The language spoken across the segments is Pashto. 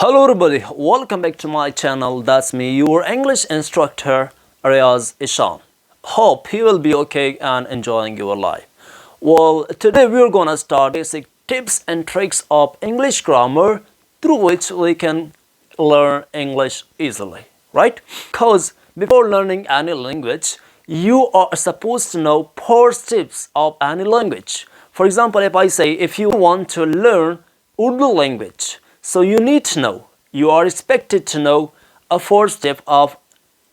Hello everybody, welcome back to my channel. That's me, your English instructor, Riaz Eshaan. Hope you will be okay and enjoying your life. Well, today we're gonna start basic tips and tricks of English grammar through which we can learn English easily, right? Because before learning any language, you are supposed to know 4 steps of any language. For example, if I say, if you want to learn Urdu language, so you need to know, you are expected to know a 4 step of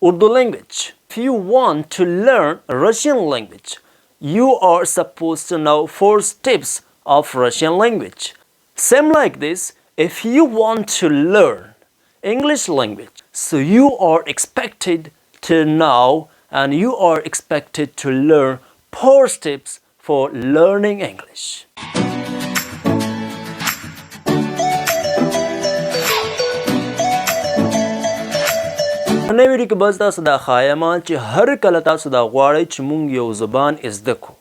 Urdu language. If you want to learn Russian language, you are supposed to know 4 steps of Russian language. Same like this, if you want to learn English language, so you are expected to know and you are expected to learn 4 steps for learning English. نن ویډیو کې بس تاسو دا خایم چې هر کله تاسو دا غواړئ چې مونږ یو زبان زده کړو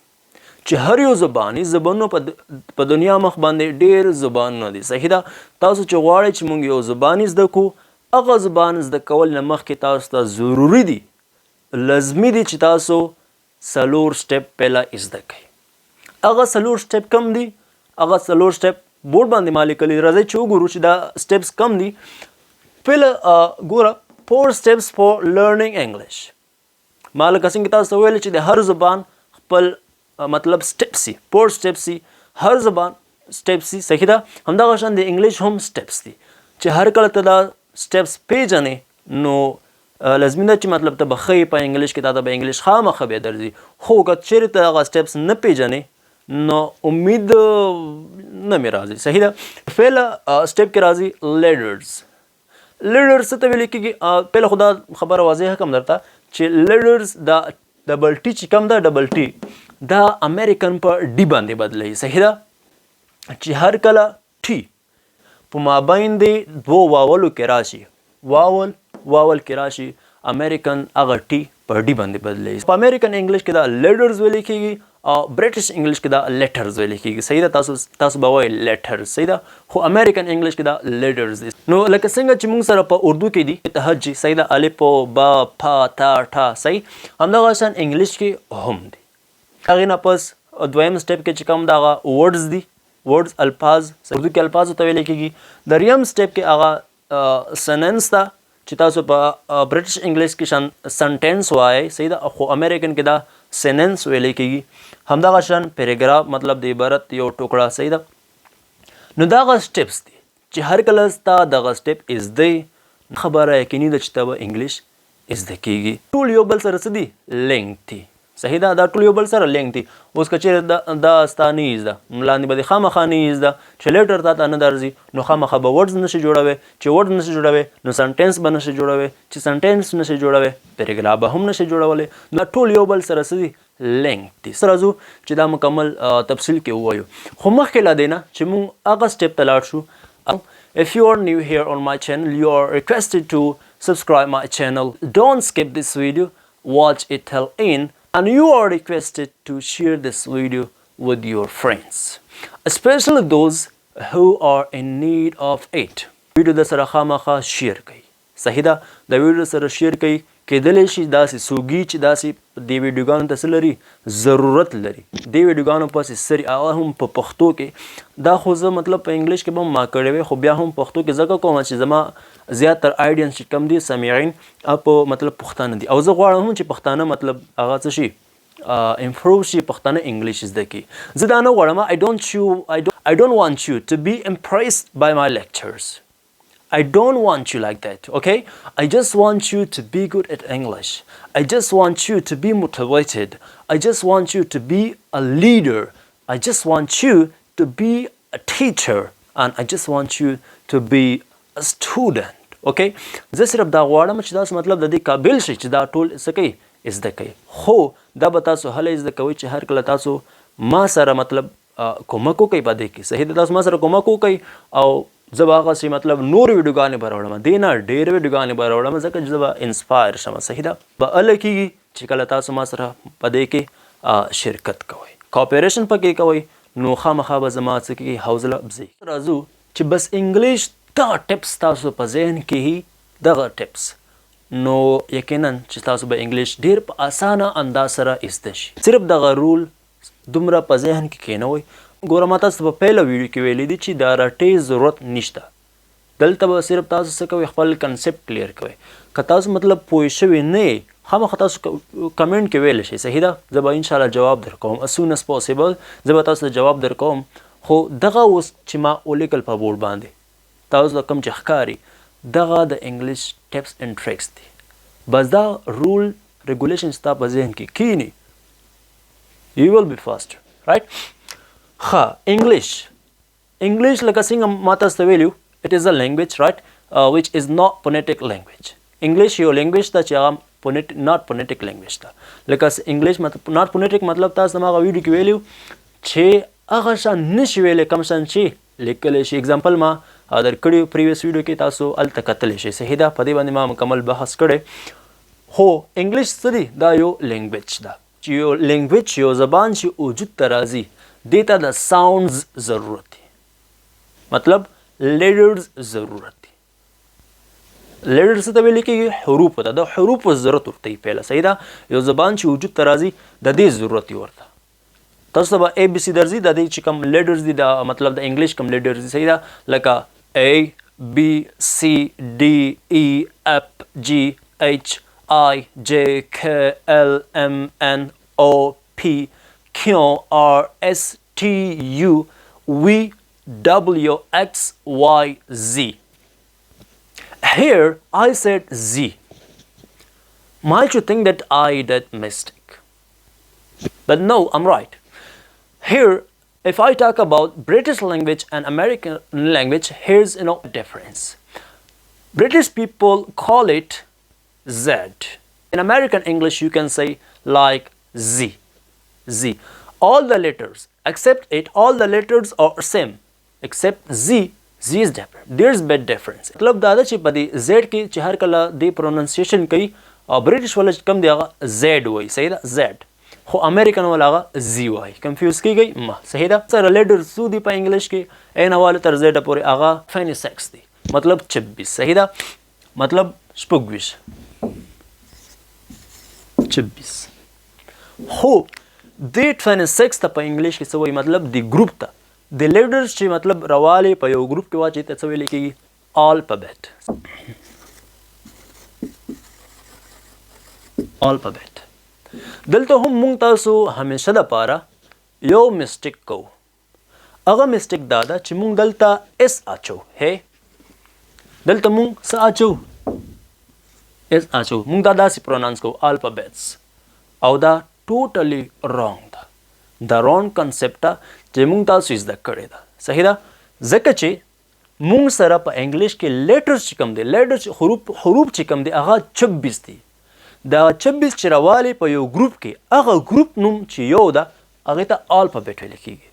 چې هر یو زبانونو په دنیا مخ باندې ډېر زبانونه دي صحیح ده تاسو چې غواړئ چې مونږ یو زبان زده کړو هغه زبان زده کول نه مخکې تاسو ته ضروري دي لازمي دي چې تاسو 4 سټپ پهله زده کړئ هغه 4 سټپ کم دي هغه 4 سټپ بورډ باندې ما لیکلي راځئ چې وګورو چې دا سټپس کم دي پهله ګوره 4 steps for learning English. ما لکه څنګه تاسو ویل چې د هر زبان خپل مطلب سټپ سي 4 سټپ سي هر زبان سټپ سي صحیح ده همدغه شان د انګلیش هم سټپس دي چې هر کله ته دا سټپس پیژنې نو لازمي ده چې مطلب ته بخې په انګلیش کې تا به انګلیش خامخه به درځي خو که چیرې ته هغه سټپس نه پیژنې نو امید نه مې راځي صحیح ده فعل سټپ کې راځي لیډرز لیډرز ته ویل کېږي پهله خو دا خبره واضحه کوم درته چې لیډرز دا ډبل ټي چې کوم دا ډبل ټي دا امریکن په ډي باندې بدلوي صحیح ده چې هر کله ټي په مابین د 2 واولو کې راشي واول کې راشي امریکن هغه ټي په ډي باندې بدلوي په امریکن انګلیش کې دا لیډرز ویل کېږي او برټش انګلیش کې دا لیټرز ویل کېږي صحیح ده تاسو به وایئ لیټرز صحیح ده خو امریکن انګلیش کې دا لیډرز دي نو لکه څنګه چې موږ سره په اردو کې دي تهجي صحیح ده الف با پا تا ټا صحیح همدغه شان انګلیش کې هم دي هغې نه پس دویم سټپ کې چې کوم دغه ورډز دي ورډز الفاظ اردو کې الفاظو ته ویل کېږي دریم سټپ کې هغه سننس ته چې تاسو په برټش انګلیش کې سنټینس وایئ صحیح ده خو امریکن کې دا سیننس ویل کېږي همدغه شان پیراګراف مطلب د عبارت یو ټوکړه صحیح ده نو دغه سټپس دي چې هر کله ستا دغه سټپ زده خبره یقیني ده چې ته به انګلیش زده کېږي ټول یو بل سره څه دي لینک دي صحیح ده دا ټول یو بل سره لینک دي اوس که چیرې دا ستا نه زده لاندې به دې خامخا نه زده چې لیټر تا ته نه درځي نو خامخا به ورډز نشي جوړوی چې ورډز نشي جوړوی نو سنټینس به نشي جوړوی چې سنټینس نشي جوړوی پیراګراف به هم نشي جوړولی دا ټول یو بل سره څه دي لینک دي سره ځو چې دا مکمل تفصیل کې ووایو خو مخکې لا دی نه چې مونږ هغه سټپ ته لاړ شو If you are new here on my channel, you are requested to subscribe my channel. Don't skip this video, watch it till end, and you are requested to share this video with your friends, especially those who are in need of it. Video د سره خامخا شیر کړئ صحیح ده د ویډیو سره شیر کړئ کېدلی شي داسې سوګي چې داسې دې ویډیوګانو ته څه لري ضرورت لري دې ویډیوګانو پسې سري هغه هم په پښتو کې دا خو زه مطلب په انګلیش کې به هم ما کړی وی خو بیا هم پښتو کې ځکه کوم چې زما زیاتر آیډینس چې کم دي سامعین په مطلب پښتانه دي او زه غواړم هم چې پښتانه مطلب هغه څه شي امپروو شي پښتانه انګلیش زده کړي زه دا نه غواړم I don't want you to be impressed by my lectures. I don't want you like that, okay? I just want you to be good at English. I just want you to be motivated. I just want you to be a leader. I just want you to be a teacher. And I just want you to be a student, okay? زه صرف دا غواړم چې تاسو مطلب د دې قابل شئ چې دا ټول څه کوي زده کوي خو دا به تاسو هله زده کوئ چې هر کله تاسو ما سره مطلب کومک وکړئ په دې کې صحیح ده تاسو ما سره کومک وکړئ او زه به هغسې مطلب نور ویډیوګانې به راوړم دې نه ډېرې ویډیوګانې به راوړم ځکه چې زه به انسپایر شم صحیح ده به هله کېږي چې کله تاسو ما سره په دې کې شرکت کوئ کوپریشن پکې کوئ نو خامخا به زما څه کېږي حوصله افزایي راځو چې بس انګلیش دغه ټپس تاسو په ذهن کې دغه ټپس نو یقینا چې تاسو به انګلیش ډیر په اسانه انداز سره ایسته شي. صرف دغه رول دومره په ذهن کې کینوئ. ګوره ما تاسو په پیله ویډیو کې ویلی دي چې د رټې ضرورت نشته. دلته به صرف تاسو څه کوئ خپل کنسپټ کلیر کوئ. که تاسو مطلب پوه شوي نه یې خامخا تاسو کمنټ کې ویلی شئ. صحیح ده؟ زه به انشاءالله جواب در کوم as soon as possible. زه به تاسو ته جواب در کوم. خو دغه اوس چې ما ولیکل په بورډ باندې تاسو ته کوم چې ښکاري دغه د انګلیش ټپس اینډ ټریکس دي. بس دا رول ریګولیشن ستا په ذهن کې کینی you will be faster, right? ښه انګلیش لکه څنګه ما تاسو ته ویلو it is a language, right, which is not phonetic language. انګلیش یو لینګویج ده چې هغه not phonetic language ده. لکه انګلیش not phonetic مطلب تاسو ما هغه ویډیو کې ویلو چې هغه شان نشي ویلی کوم شان چې لیکلی شي. اگزامپل ما درکړی پریویس ویډیو کې تاسو هلته کتلی شئ. صحیح ده؟ په دې باندې ما مکمل بحث کړی. هو انګلیش څه دی؟ دا یو لینګویج ده چې یو لینګویج یو زبان چې وجود ته راځي دې ته د ساونډز ضرورت دی. مطلب لیډرز ضرورت دی. لیډرز څه ته ویل کېږي؟ حروفو ته. د حروفو ضرورت ورته وي پهله. صحیح ده؟ یو زبان چې وجود ته راځي د دې ضرورت وي ورته. تاسو ته به اے بي سي درځي د دې چې کوم لیډرز دي د مطلب د انګلیش کوم لیډرز دي. صحیح ده؟ لکه A B C D E F G H I J K L M N O P Q R S T U V W X Y Z. Here I said Z. Might you think that I did mistake? But no, I'm right. Here, if I talk about British language and American language, here's difference. British people call it Z. In American English, you can say like Z. Z. All the letters, except it, all the letters are same. Except Z. Z is different. There's big difference. मतलब دا چې په دې Z کې چې هر کله دې پروننسیشن کوي برټش ولا کم دی هغه Z وایي. صحیح ده؟ Z. خو امریکن والا هغه زی وایي. کنفیوز کیږئ مه. صحیح ده؟ سره لیډر څو دي په انګلیش کې عین حواله تر زیډه پورې هغه 26 دی. مطلب 26. صحیح ده؟ مطلب شپږویشت 26. خو دې 26 ته په انګلیش کې څه وایي؟ مطلب د ګروپ ته د لیډرز چې مطلب رواله په یو ګروپ کې واچي ته څه ویل کېږي؟ الفابet. الفابet. دلته هم مونږ تاسو همیشه دپاره یو مسټیک کوو. هغه مسټیک دا ده چې مونږ دلته اس اچو. هی دلته مونږ څه اچو؟ اس اچو. مونږ دا داسې پرونانس کوو الفابیټس او دا ټوټلی رانګ ده. دا رانګ کنسپټ ده چې مونږ تاسو زده کړې ده. صحیح ده؟ ځکه چې مونږ سره په انګلیش کې لیټرز چې کوم دی لیټرز حروف چې کوم دی هغه 26 دي. دا 26 چې راوالي په یو ګروپ کې هغه ګروپ نوم چې یو ده هغې ته الفابیټ ویل کېږي.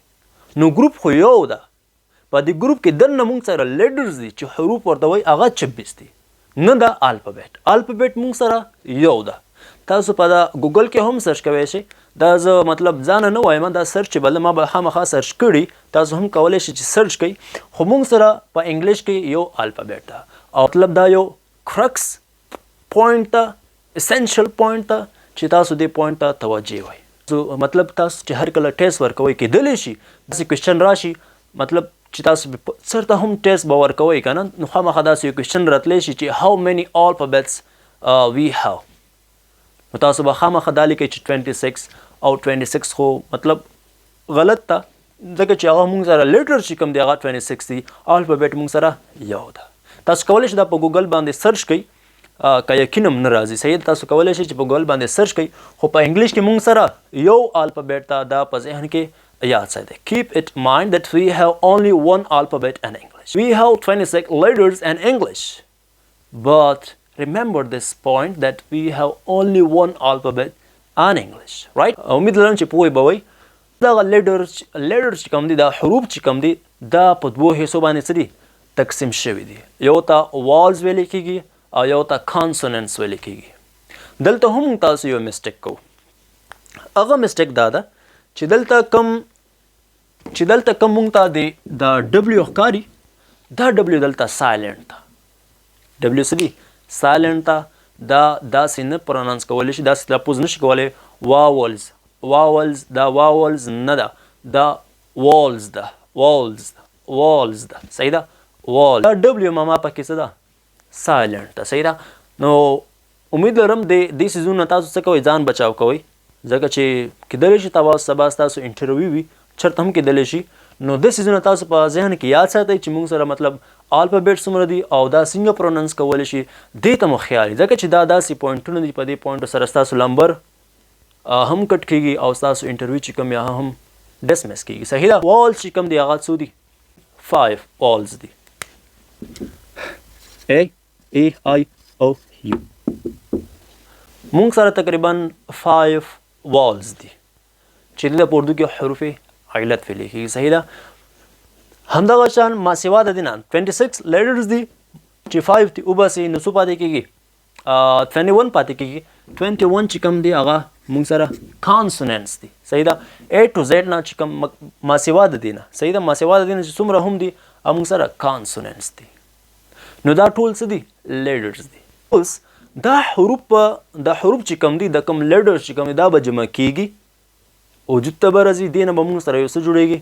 نو ګروپ خو یو ده. په دې ګروپ کې دننه مونږ سره لیډرز دي چې حروف ورته وایي هغه 26 دي. نه ده الفابیټ. الفابیټ مونږ سره یو ده. تاسو په دا ګوګل کې هم سرچ کوی شئ. دا زه مطلب ځانه نه وایم دا سرچیبل ما به خامخا سرچ کړي. تاسو هم کولی شئ چې سرچ کړئ. خو مونږ سره په انګلیش کې یو الفابیټ ده او مطلب دا یو کرکس پوینټ ده اسنشل پوینټ ته چې تاسو دې پوینټ ته توجه وای. مطلب تاسو چې هر کله ټیسټ ورکوئ کېدلی شي داسې کوېشن راشي مطلب چې تاسو سرته هم ټیسټ به ورکوئ که نه نو خامخا داسې یو کوېشن راتلی شي چې how many alphabets we have. نو تاسو به خامخا دا لیکئ چې 26 او 26 خو مطلب غلط ته ځکه چې هغه مونږ سره لیټر چې کوم دی هغه 26 دی. الفابیټ مونږ سره یو ده. تاسو کولی شئ دا په ګوګل باندې سرچ کړئ که یقین هم نه راځي. صحیح ده؟ تاسو کولی شئ چې په ګوګل باندې سرچ کړئ خو په انګلیش کې مونږ سره یو الفابیټ ته دا په ذهن کې یاد ساتئ. Keep it in mind that we have only one alphabet in English. We have 26 letters in English. But remember this point that we have only one alphabet in English, right? امید لرم چې پوه به وئ. دغه لیډرز چې کوم دي دا حروف چې کوم دي دا په دوو حصو باندې څه دي تقسیم شوي دي. یو ته والز ویلی کېږي او یو ته کانسوننټس ویل کېږي. دلته هم تاسو یو مسټیک کوو. هغه مسټیک دا ده چې دلته کوم مونږ ته د ډبلیو ښکاري دا ډبلیو دلته سایلنټ ده. ډبلیو څه دي؟ سایلنټ ده. دا داسې نه پرونانس کولی شي، داسې تلفظ نشي کولی. واولز دا واولز نه ده، دا والز ده. صحیح ده؟ وال. دا ډبلیو ماما پکې څه ده؟ سایلنټ ده. صحیح ده؟ نو امید لرم دې څیزونو تاسو څه کوئ؟ ځان بچاو کوئ، ځکه چې کیدلی شي سبا ستاسو انټرویو وي، چېرته هم کیدلی شي. نو دې څیزونه تاسو په ذهن کې یاد ساتئ چې موږ سره مطلب الفابیټ څومره دي او دا څنګه پروننس کولی شي، دې ته مو خیال وي، ځکه چې دا داسې پوینټونه دي، په دې پوینټو سره ستاسو لمبر هم کټ کیږي او ستاسو انټرویو چې کوم یا هم ډسمس کیږي. صحیح ده؟ والز چې کوم دی هغه څو دي؟ 5 والز دي. A-E-I-O-U. مونږ سره تقریبا 5 والز دي چې د په اردو کې حروف علت ویل کېږي. صحیح ده؟ همدغه شان ما سوا د دې نه 26 لیټرز دي چې 5 دي وباسي نو څو پاتې کېږي؟ 21 پاتې کېږي. 21 چې کوم دی هغه مونږ سره کانسوننټس دي. صحیح ده؟ A to Z نه چې کوم ما سوا د دې نه، صحیح ده، ما سوا د دې نه چې څومره هم دي مونږ سره کانسوننټس دي. نو دا ټول څه دي؟ لیټرز دي. اوس دا حروف چې کوم دي، د کوم لیټر چې کوم دي، دا به جمع کېږي، وجود ته به راځي، دې نه به مونږ سره یو څه جوړېږي؟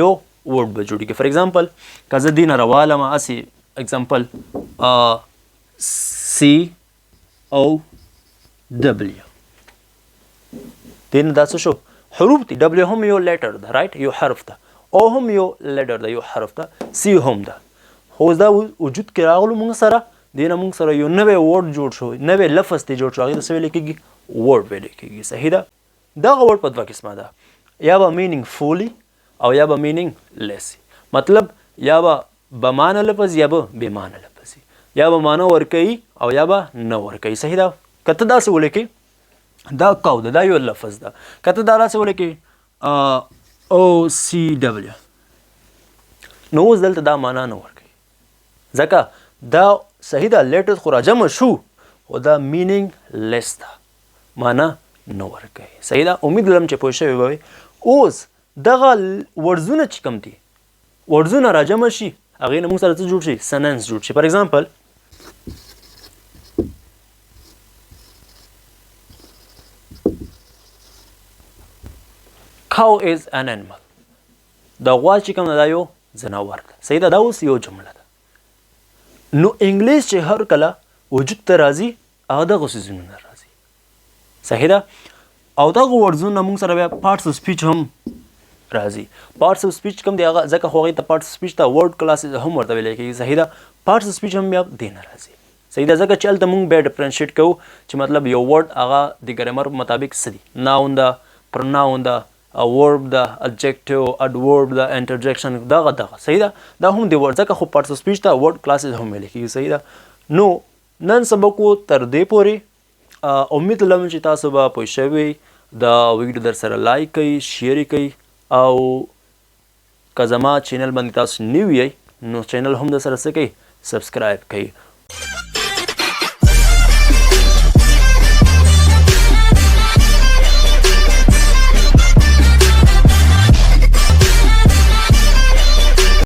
یو ورډ به جوړېږي. فار ایگزامپل که زه دې نه روالم هسې ایگزامپل COW، دې نه دا څه شو؟ حروف دي. ډبلیو هم یو لیټر ده، رایټ، یو حرف ده. او هم یو لیټر ده، یو حرف ده. سی هم ده. خو دا وجود کې راغلو مونږ سره، دې نه مونږ سره یو نوی ورډ جوړ شو، نوی لفظ دی جوړ شو، هغې ته څه ویلی کېږي؟ ورډ ویلی کېږي. صحیح ده؟ دغه ورډ په دوه قسمه ده، یا به مینینګ فولي او یا به مینینګ لیسي. مطلب یا به بمانه لفظ یا به بېمانه لفظ، یا به مانه ورکوي او یا به نه ورکوي. صحیح ده؟ که ته داسې ولیکې دا کو ده، دا یو لفظ ده. که ته دا داسې ولیکې OCW، نو اوس دلته دا معنا نه ورکوي، ځکه دا صحیح ده لیټرز خو راجمع شو، خو دا مینینګ لیس ده، معنا نه ورکوي. صحیح ده؟ امید لرم چې پوه شوي به وئ. اوس دغه ورځونه چې کوم دي، ورځونه راجمع شي، هغې نه موږ سره څه جوړ شي؟ سننس جوړ شي. فار ایگزامپل cow is an animal، دا غوا چې کوم دا یو ځناور ده. صحیح ده؟ دا اوس یو جمله ده. نو انګلیش چې هر کله وجود ته راځي هغه دغه څیزونو نه راځي. صحیح ده؟ او دغه ورځونه موږ سره بیا پارټس اف سپیچ هم راځي. پارټس اف سپیچ کوم دی هغه، ځکه خو هغې ته پارټس اف سپیچ ته ورډ کلاسز هم ورته ویلی کېږي. صحیح ده؟ پارټس اف سپیچ هم بیا دې نه راځي. صحیح ده؟ ځکه چې هلته موږ بیا ډفرنشیټ کوو چې مطلب یو ورډ هغه د ګرامر مطابق څه دي، ناون ده، پرناون ده، ورب ده، adjective، adverb ده، interjection، دغه. صحیح ده؟ دا هم دی ورډ، ځکه خو پارټس اف سپیچ ته ورډ کلاسز هم ویل کېږي. صحیح ده؟ نو نن سبق و تر دې پورې امید لرم چې تاسو به پوه شوي. دا ویډیو در سره لایک کوئ، شیر یې کوئ، او که زما چینل باندې تاسو نوي یئ نو چینل هم در سره څه کوئ؟ سبسکرایب کوئ.